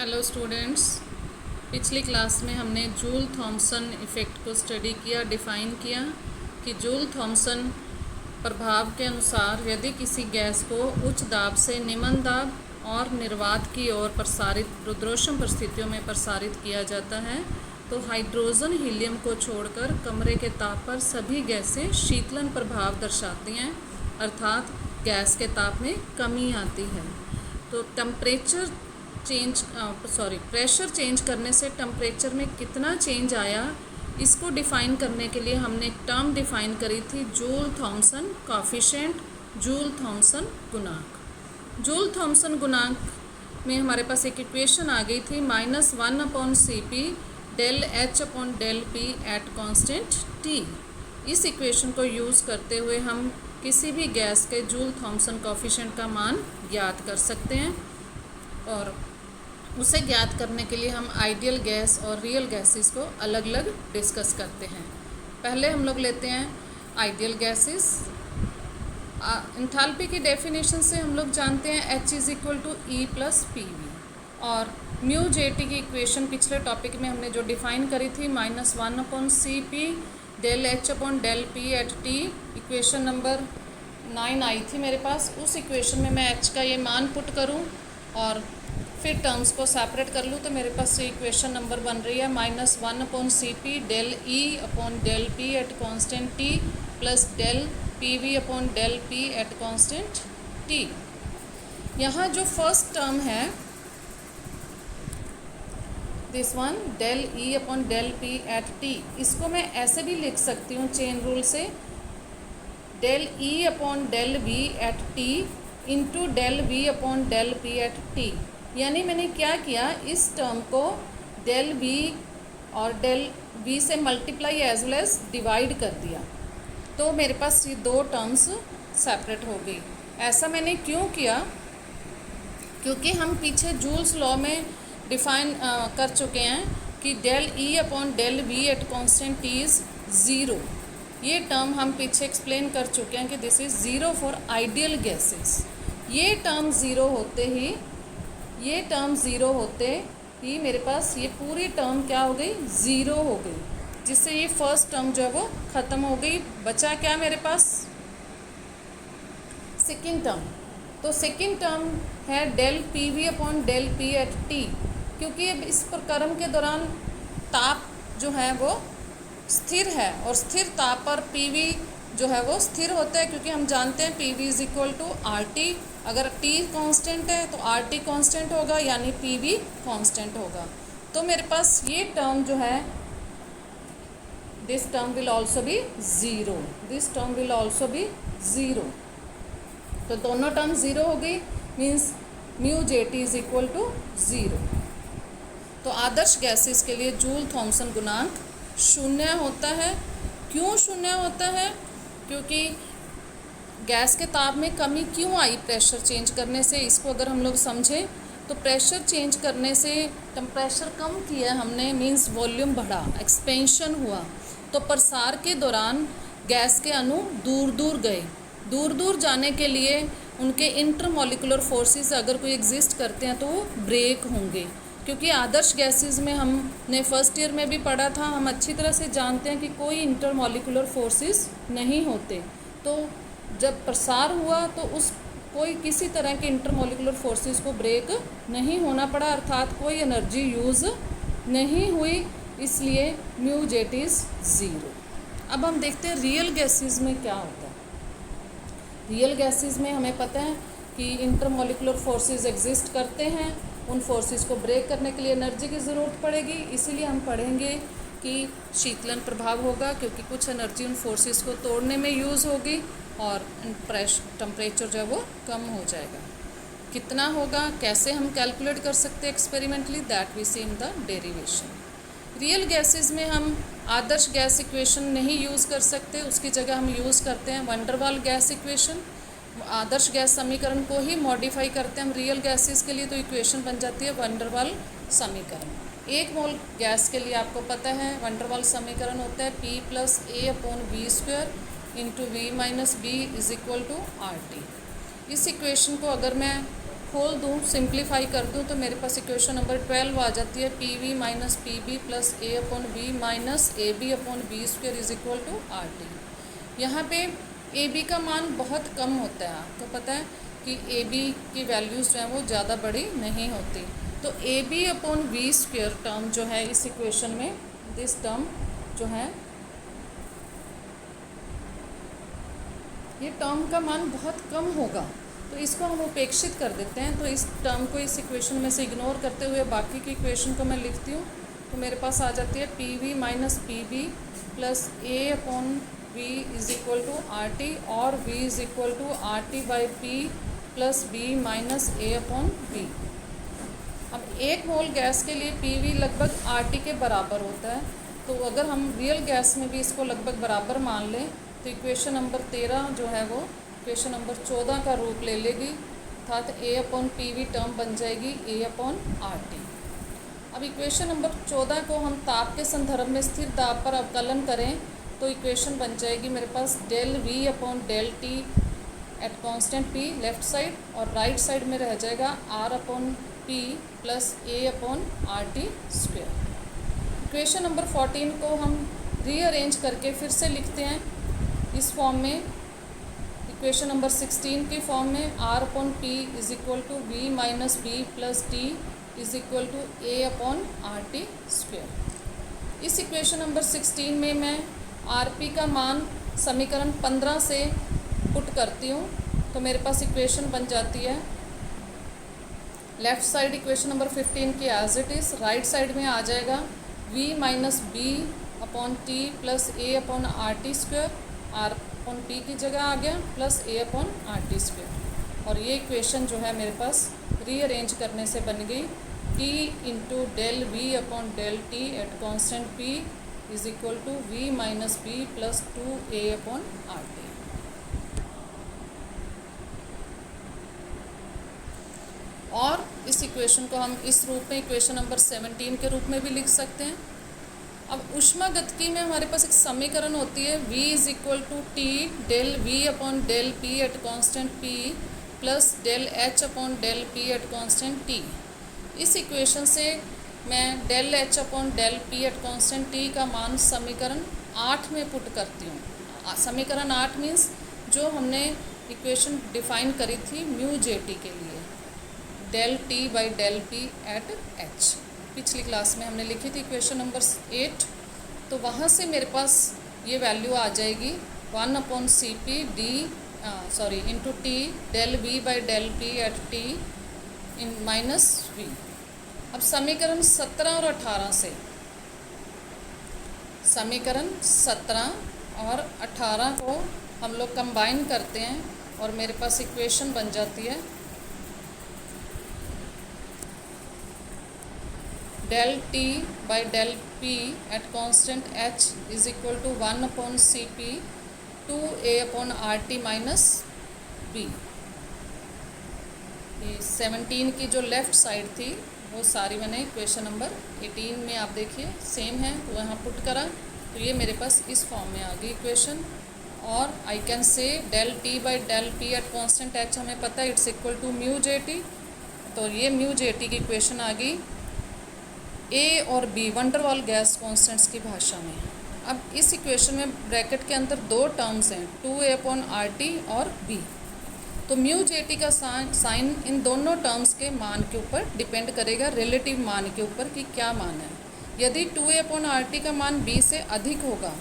Hello students. पिछली class में हमने जूल थॉमसन इफ़ेक्ट को स्टडी किया, डिफ़ाइन किया कि जूल थॉमसन प्रभाव के अनुसार यदि किसी गैस को उच्च दाब से निम्न दाब और निर्वात की ओर प्रसारित रुद्रोष्म परिस्थितियों में प्रसारित किया जाता है तो हाइड्रोजन हीलियम को छोड़कर कमरे के ताप पर सभी गैसें शीतलन प्रभाव दर्शाती हैं, अर्थात गैस के ताप में कमी आती है। तो प्रेशर चेंज करने से टेम्परेचर में कितना चेंज आया, इसको डिफ़ाइन करने के लिए हमने एक टर्म डिफ़ाइन करी थी, Joule Thomson coefficient, Joule Thomson गुणांक। जूल थॉमसन गुणांक में हमारे पास एक इक्वेशन आ गई थी -1/Cp del H upon del P at constant T। इस इक्वेशन को यूज़ करते हुए हम किसी भी गैस के जूल थॉमसन कॉफिशिएंट का मान ज्ञात कर सकते हैं, और उसे ज्ञात करने के लिए हम आइडियल गैस और रियल गैसेस को अलग अलग डिस्कस करते हैं। पहले हम लोग लेते हैं आइडियल गैसेस। एंथैल्पी की डेफिनेशन से हम लोग जानते हैं H is equal to E plus PV, और म्यू JT की इक्वेशन पिछले टॉपिक में हमने जो डिफ़ाइन करी थी -1/Cp del H upon del P at T, equation number 9 आई थी मेरे पास। उस इक्वेशन में मैं H का ये मान पुट करूँ और फिर टर्म्स को सेपरेट कर लूँ तो मेरे पास ये इक्वेशन नंबर बन रही है -1/Cp del E upon del P at constant T plus del PV upon del P at constant T। यहाँ जो फर्स्ट टर्म है this one del E upon del P at T, इसको मैं ऐसे भी लिख सकती हूँ चेन रूल से, del E upon del V at T into del V upon del P at T। यानी मैंने क्या किया, इस टर्म को del V और del V से multiply as well as divide कर दिया, तो मेरे पास ये दो टर्म्स सेपरेट हो गई। ऐसा मैंने क्यों किया, क्योंकि हम पीछे जूल्स लॉ में डिफाइन कर चुके हैं कि del E upon del V eight constant T is zero. ये टर्म हम पीछे एक्सप्लेन कर चुके हैं कि this is zero for ideal gases. ये टर्म ज़ीरो होते ही मेरे पास ये पूरी टर्म क्या हो गई, ज़ीरो हो गई, जिससे ये फर्स्ट टर्म जो है वो ख़त्म हो गई। बचा क्या मेरे पास, सेकेंड टर्म। तो सेकेंड टर्म है del PV upon del P at T, क्योंकि अब इस प्रक्रम के दौरान ताप जो है वो स्थिर है और स्थिर ताप पर PV जो है वो स्थिर होता है, क्योंकि हम जानते हैं PV is equal to RT। अगर T कांस्टेंट है तो RT कांस्टेंट होगा, यानी PV कांस्टेंट होगा। तो मेरे पास ये टर्म जो है, this term will also be zero, this term will also be zero. तो दोनों टर्म ज़ीरो हो गई, means mu JT is equal to zero. तो आदर्श गैसेस के लिए जूल थॉमसन गुणांक शून्य होता है। क्यों शून्य होता है, क्योंकि गैस के ताप में कमी क्यों आई प्रेशर चेंज करने से, इसको अगर हम लोग समझें तो प्रेशर चेंज करने से टेम्परेचर कम किया हमने, मीन्स वॉल्यूम बढ़ा, एक्सपेंशन हुआ, तो प्रसार के दौरान गैस के अणु दूर दूर गए। दूर दूर जाने के लिए उनके इंटरमॉलिकुलर फोर्सेस अगर कोई एग्जिस्ट करते हैं तो वो ब्रेक होंगे, क्योंकि आदर्श गैसेस में हमने फर्स्ट ईयर में भी पढ़ा था, हम अच्छी तरह से जानते हैं कि कोई इंटरमॉलिकुलर फोर्सेस नहीं होते। तो जब प्रसार हुआ तो उस कोई किसी तरह के इंटरमॉलिकुलर फोर्सेस को ब्रेक नहीं होना पड़ा, अर्थात कोई एनर्जी यूज़ नहीं हुई, इसलिए म्यू JT इज़ ज़ीरो। अब हम देखते हैं रियल गैसेस में क्या होता है। रियल गैसेस में हमें पता है कि इंटरमॉलिकुलर फोर्सेस एग्जिस्ट करते हैं, उन फोर्सेस को ब्रेक करने के लिए एनर्जी की ज़रूरत पड़ेगी, इसीलिए हम पढ़ेंगे कि शीतलन प्रभाव होगा, क्योंकि कुछ एनर्जी उन फोर्सेस को तोड़ने में यूज़ होगी और टेम्परेचर जो है वो कम हो जाएगा। कितना होगा, कैसे हम कैलकुलेट कर सकते हैं experimentally, that we see in the derivation. Real gases में हम आदर्श गैस इक्वेशन नहीं यूज़ कर सकते, उसकी जगह हम यूज़ करते हैं वैन डर वाल गैस इक्वेशन। आदर्श गैस समीकरण को ही मॉडिफाई करते हैं हम रियल गैसेस के लिए, तो इक्वेशन बन जाती है वैन डर वाल समीकरण। एक मोल गैस के लिए आपको पता है वैन डर वाल समीकरण होता है P plus A upon V square into V minus B is equal to RT। इस इक्वेशन को अगर मैं खोल दूँ, सिंप्लीफाई कर दूँ तो मेरे पास इक्वेशन नंबर 12 आ जाती है, P V minus P B plus A upon B minus A B upon B square is equal to R T. यहाँ पे ए बी का मान बहुत कम होता है, आपको पता है कि ए बी की वैल्यूज़ जो हैं वो ज़्यादा बड़ी नहीं होती। तो A B upon B square term जो है इस इक्वेशन में, दिस टर्म जो है ये टर्म का मान बहुत कम होगा, तो इसको हम उपेक्षित कर देते हैं। तो इस टर्म को इस इक्वेशन में से इग्नोर करते हुए बाकी की इक्वेशन को मैं लिखती हूँ। तो मेरे पास आ जाती है P V minus P B plus A upon V is equal to R T, और V is equal to R T by P plus B minus A upon B. अब 1 मोल गैस के लिए पी वी लगभग R T के बराबर होता है, तो अगर हम रियल गैस में भी इसको लगभग बराबर मान लें तो इक्वेशन नंबर 13 जो है वो इक्वेशन नंबर 14 का रूप ले लेगी, अर्थात ए अपॉन पी वी टर्म बन जाएगी ए अपॉन आर टी। अब इक्वेशन नंबर 14 को हम ताप के संदर्भ में स्थिर दाब पर अवकलन करें तो इक्वेशन बन जाएगी मेरे पास del V upon del T at constant P left side, और राइट साइड में रह जाएगा R upon P plus A upon R T square. Equation number 14 को हम रीअरेंज करके फिर से लिखते हैं इस फॉर्म में, इक्वेशन नंबर 16 की फॉर्म में, R upon P is equal to V minus B plus T is equal to A upon R T square. इस इक्वेशन नंबर 16 में मैं आर पी का मान समीकरण 15 से पुट करती हूँ, तो मेरे पास इक्वेशन बन जाती है लेफ़्ट साइड इक्वेशन नंबर 15 की as it is, right side में आ जाएगा V minus B upon T plus A upon R T square, R upon P की जगह आ गया plus A upon R T square. और ये इक्वेशन जो है मेरे पास रीअरेंज करने से बन गई T into del V upon del T at constant P is equal to V minus B plus 2a upon R T. और इस इक्वेशन को हम इस रूप में इक्वेशन नंबर 17 के रूप में भी लिख सकते हैं। अब ऊष्मागतिकी में हमारे पास एक समीकरण होती है v is equal to T del V upon del P at constant p plus del H upon del P at constant t। इस इक्वेशन से मैं del H upon del P at constant t का मान समीकरण 8 में put करती हूँ। समीकरण 8 मीन्स जो हमने इक्वेशन डिफाइन करी थी म्यू जे टी के लिए, del T by del P at H, पिछली क्लास में हमने लिखी थी इक्वेशन नंबर 8। तो वहाँ से मेरे पास ये वैल्यू आ जाएगी 1 upon C P D into T del V by del P at T in minus V. अब समीकरण 17 और 18 से, समीकरण 17 और 18 को हम लोग कंबाइन करते हैं और मेरे पास इक्वेशन बन जाती है del T by del P at constant H is equal to 1 upon C P 2a upon R T minus B. ये 17 की जो लेफ़्ट साइड थी वो सारी मैंने इक्वेशन नंबर 18 में आप देखिए सेम है, तो यहाँ पुट करा तो ये मेरे पास इस फॉर्म में आ गई इक्वेशन। और I can say del T by del P at constant H हमें पता है it's equal to mu J T, तो ये म्यू जे टी की इक्वेशन आ गई ए और बी वंडरवाल गैस कॉन्स्टेंट्स की भाषा में। अब इस इक्वेशन में ब्रैकेट के अंदर 2 टर्म्स हैं 2a अपॉन आर टी और b, तो म्यू जे टी का साइन इन दोनों टर्म्स के मान के ऊपर डिपेंड करेगा, रिलेटिव मान के ऊपर कि क्या मान है। यदि 2a अपॉन आर टी का मान b से अधिक होगा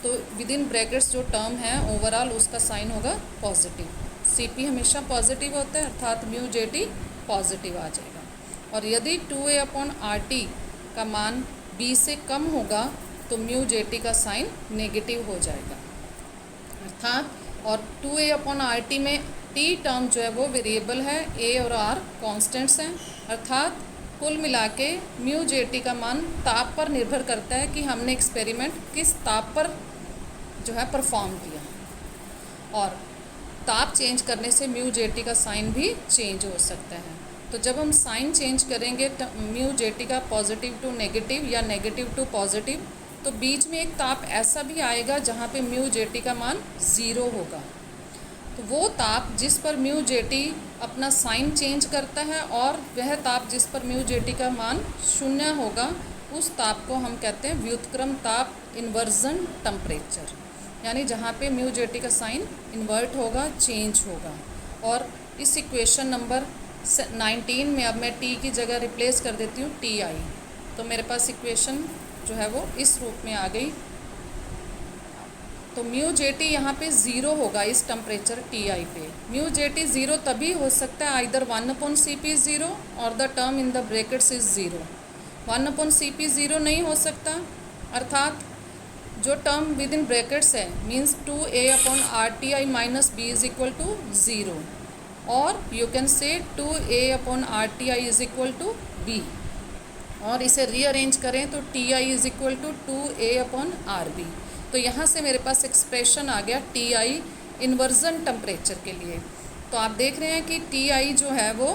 तो विद इन ब्रैकेट्स जो टर्म है ओवरऑल उसका साइन होगा पॉजिटिव। सी हमेशा पॉजिटिव होता है, अर्थात म्यू जे टी पॉजिटिव आ जाएगा। और यदि 2a अपॉन आर टी का मान b से कम होगा तो म्यू जे टी का साइन नेगेटिव हो जाएगा, अर्थात। और 2a अपॉन आर टी में t टर्म जो है वो वेरिएबल है, a और r कांस्टेंट्स हैं, अर्थात कुल मिला के म्यू जे टी का मान ताप पर निर्भर करता है कि हमने एक्सपेरिमेंट किस ताप पर जो है परफॉर्म किया, और ताप चेंज करने से म्यू जे टी का साइन भी चेंज हो सकता है। तो जब हम साइन चेंज करेंगे म्यू जे टी का पॉजिटिव टू नेगेटिव या नेगेटिव टू पॉजिटिव, तो बीच में एक ताप ऐसा भी आएगा जहाँ पे म्यू जे टी का मान 0 होगा। तो वो ताप जिस पर म्यू जे टी अपना साइन चेंज करता है और वह ताप जिस पर म्यू जे टी का मान 0 होगा, उस ताप को हम कहते हैं व्युत्क्रम ताप, इन्वर्जन टेम्परेचर, यानी जहाँ पे म्यू जे टी का साइन इन्वर्ट होगा, चेंज होगा। और इस इक्वेशन नंबर 19 में अब मैं टी की जगह रिप्लेस कर देती हूँ टी आई, तो मेरे पास इक्वेशन जो है वो इस रूप में आ गई। तो म्यू जे टी यहाँ पे 0 होगा इस टेम्परेचर टी आई पे। म्यू जे टी 0 तभी हो सकता है आइदर 1/Cp 0 और the term in the brackets is 0। 1/Cp 0 नहीं हो सकता, अर्थात जो टर्म विद इन ब्रैकेट्स है means 2a/RTi - b is equal to 0, और you can say 2a/RTi is equal to b, और इसे रीअरेंज करें तो Ti is equal to 2a/RB। तो यहाँ से मेरे पास एक्सप्रेशन आ गया Ti इन्वर्जन टेम्परेचर के लिए। तो आप देख रहे हैं कि Ti जो है वो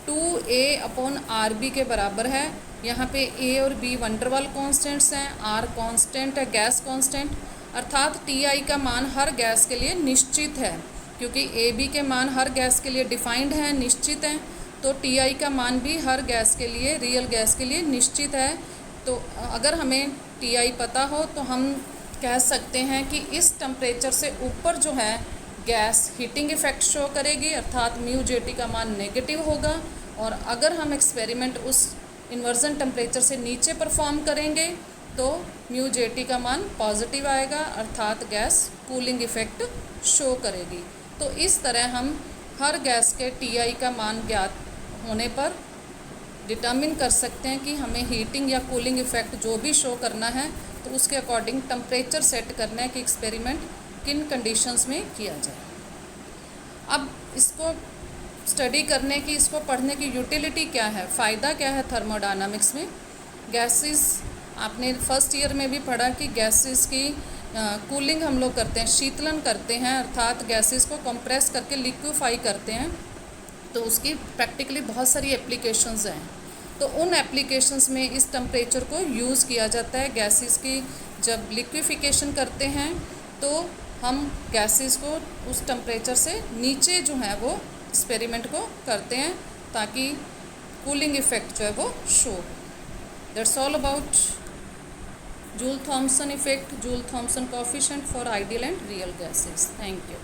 2a/RB के बराबर है। यहाँ पे a और b वंडरवाल कॉन्स्टेंट्स हैं, r कांस्टेंट है, गैस कांस्टेंट, अर्थात Ti का मान हर गैस के लिए निश्चित है, क्योंकि a b के मान हर गैस के लिए डिफाइंड है, निश्चित हैं। तो Ti का मान भी हर गैस के लिए, रियल गैस के लिए निश्चित है। तो अगर हमें Ti पता हो तो हम कह सकते हैं कि इस टेम्परेचर से ऊपर जो है गैस हीटिंग इफेक्ट शो करेगी, अर्थात म्यू जे टी का मान नेगेटिव होगा। और अगर हम एक्सपेरिमेंट उस इन्वर्जन टेम्परेचर से नीचे परफॉर्म करेंगे तो म्यू जे टी का मान पॉजिटिव आएगा, अर्थात गैस कूलिंग इफेक्ट शो करेगी। तो इस तरह हम हर गैस के Ti का मान ज्ञात होने पर डिटर्मिन कर सकते हैं कि हमें हीटिंग या कूलिंग इफेक्ट जो भी शो करना है तो उसके अकॉर्डिंग टेम्परेचर सेट करना है कि एक्सपेरिमेंट किन कंडीशंस में किया जाए। अब इसको स्टडी करने की, इसको पढ़ने की यूटिलिटी क्या है, फ़ायदा क्या है थर्मोडायनामिक्स में। गैसेस आपने फर्स्ट ईयर में भी पढ़ा कि गैसेस की कूलिंग हम लोग करते हैं, शीतलन करते हैं, अर्थात गैसेस को कंप्रेस करके लिक्विफाई करते हैं। तो उसकी प्रैक्टिकली बहुत सारी एप्लीकेशंस हैं। तो उन एप्लीकेशंस में इस टेम्परेचर को यूज़ किया जाता है। गैसेस की जब लिक्विफिकेशन करते हैं तो हम गैसेस को उस टेम्परेचर से नीचे जो है वो एक्सपेरिमेंट को करते हैं ताकि कूलिंग इफेक्ट जो है वो show. That's all about Joule Thomson effect, Joule Thomson coefficient for ideal and real gases. Thank you.